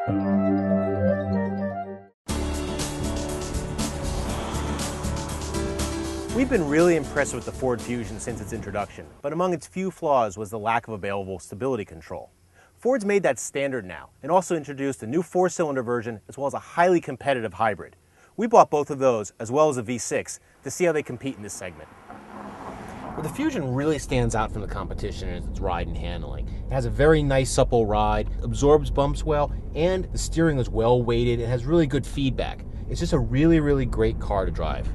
We've been really impressed with the Ford Fusion since its introduction, but among its few flaws was the lack of available stability control. Ford's made that standard now, and also introduced a new 4-cylinder version as well as a highly competitive hybrid. We bought both of those, as well as a V6, to see how they compete in this segment. Well, the Fusion really stands out from the competition in its ride and handling. It has a very nice supple ride, absorbs bumps well, and the steering is well weighted and has really good feedback. It's just a really great car to drive.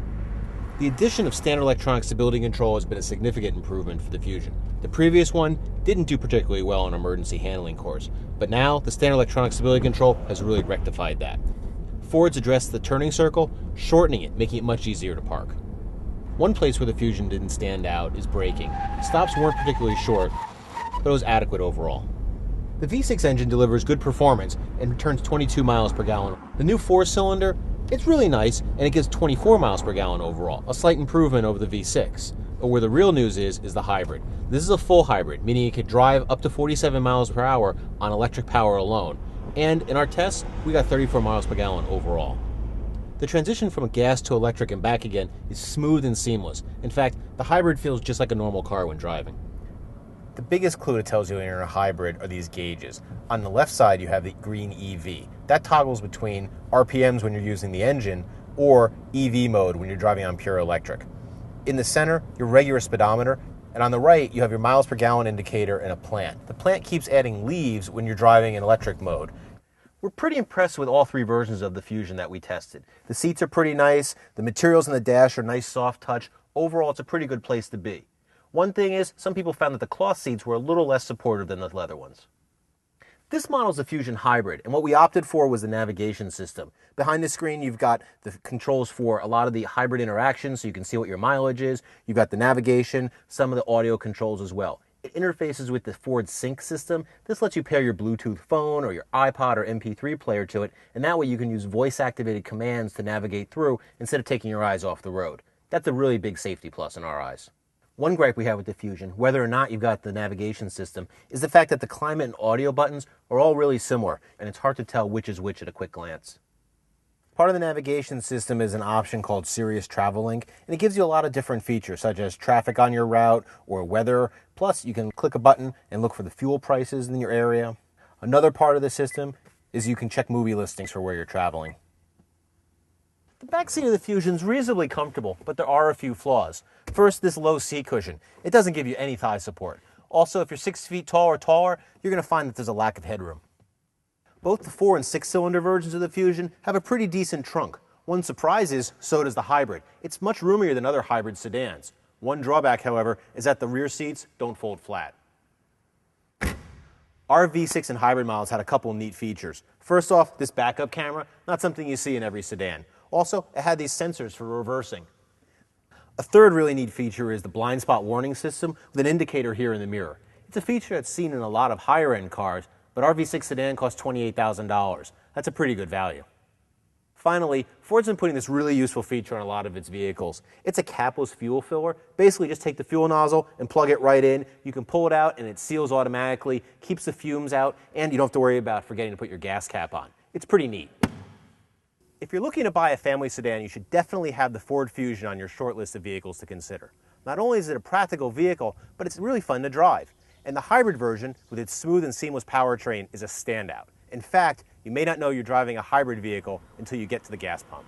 The addition of standard electronic stability control has been a significant improvement for the Fusion. The previous one didn't do particularly well on emergency handling course, but now the standard electronic stability control has really rectified that. Ford's addressed the turning circle, shortening it, making it much easier to park. One place where the Fusion didn't stand out is braking. Stops weren't particularly short, but it was adequate overall. The V6 engine delivers good performance and returns 22 miles per gallon. The new 4-cylinder, it's really nice, and it gives 24 miles per gallon overall, a slight improvement over the V6. But where the real news is the hybrid. This is a full hybrid, meaning it could drive up to 47 miles per hour on electric power alone. And in our tests, we got 34 miles per gallon overall. The transition from gas to electric and back again is smooth and seamless. In fact, the hybrid feels just like a normal car when driving. The biggest clue it tells you when you're in a hybrid are these gauges. On the left side, you have the green EV. That toggles between RPMs when you're using the engine or EV mode when you're driving on pure electric. In the center, your regular speedometer, and on the right, you have your miles per gallon indicator and a plant. The plant keeps adding leaves when you're driving in electric mode. We're pretty impressed with all three versions of the Fusion that we tested. The seats are pretty nice, the materials in the dash are nice soft touch. Overall, it's a pretty good place to be. One thing is, some people found that the cloth seats were a little less supportive than the leather ones. This model is a Fusion Hybrid, and what we opted for was the navigation system. Behind the screen, you've got the controls for a lot of the hybrid interactions, so you can see what your mileage is. You've got the navigation, some of the audio controls as well. It interfaces with the Ford Sync system. This lets you pair your Bluetooth phone or your iPod or MP3 player to it, and that way you can use voice-activated commands to navigate through instead of taking your eyes off the road. That's a really big safety plus in our eyes. One gripe we have with the Fusion, whether or not you've got the navigation system, is the fact that the climate and audio buttons are all really similar, and it's hard to tell which is which at a quick glance. Part of the navigation system is an option called Sirius Travel Link, and it gives you a lot of different features, such as traffic on your route or weather. Plus, you can click a button and look for the fuel prices in your area. Another part of the system is you can check movie listings for where you're traveling. The back seat of the Fusion is reasonably comfortable, but there are a few flaws. First, this low seat cushion. It doesn't give you any thigh support. Also, if you're 6 feet tall or taller, you're going to find that there's a lack of headroom. Both the 4- and 6-cylinder versions of the Fusion have a pretty decent trunk. One surprise is, so does the hybrid. It's much roomier than other hybrid sedans. One drawback, however, is that the rear seats don't fold flat. Our V6 and hybrid models had a couple neat features. First off, this backup camera, not something you see in every sedan. Also, it had these sensors for reversing. A third really neat feature is the blind spot warning system with an indicator here in the mirror. It's a feature that's seen in a lot of higher-end cars, but our V6 sedan costs $28,000. That's a pretty good value. Finally, Ford's been putting this really useful feature on a lot of its vehicles. It's a capless fuel filler. Basically, just take the fuel nozzle and plug it right in. You can pull it out and it seals automatically, keeps the fumes out, and you don't have to worry about forgetting to put your gas cap on. It's pretty neat. If you're looking to buy a family sedan, you should definitely have the Ford Fusion on your short list of vehicles to consider. Not only is it a practical vehicle, but it's really fun to drive. And the hybrid version, with its smooth and seamless powertrain, is a standout. In fact, you may not know you're driving a hybrid vehicle until you get to the gas pump.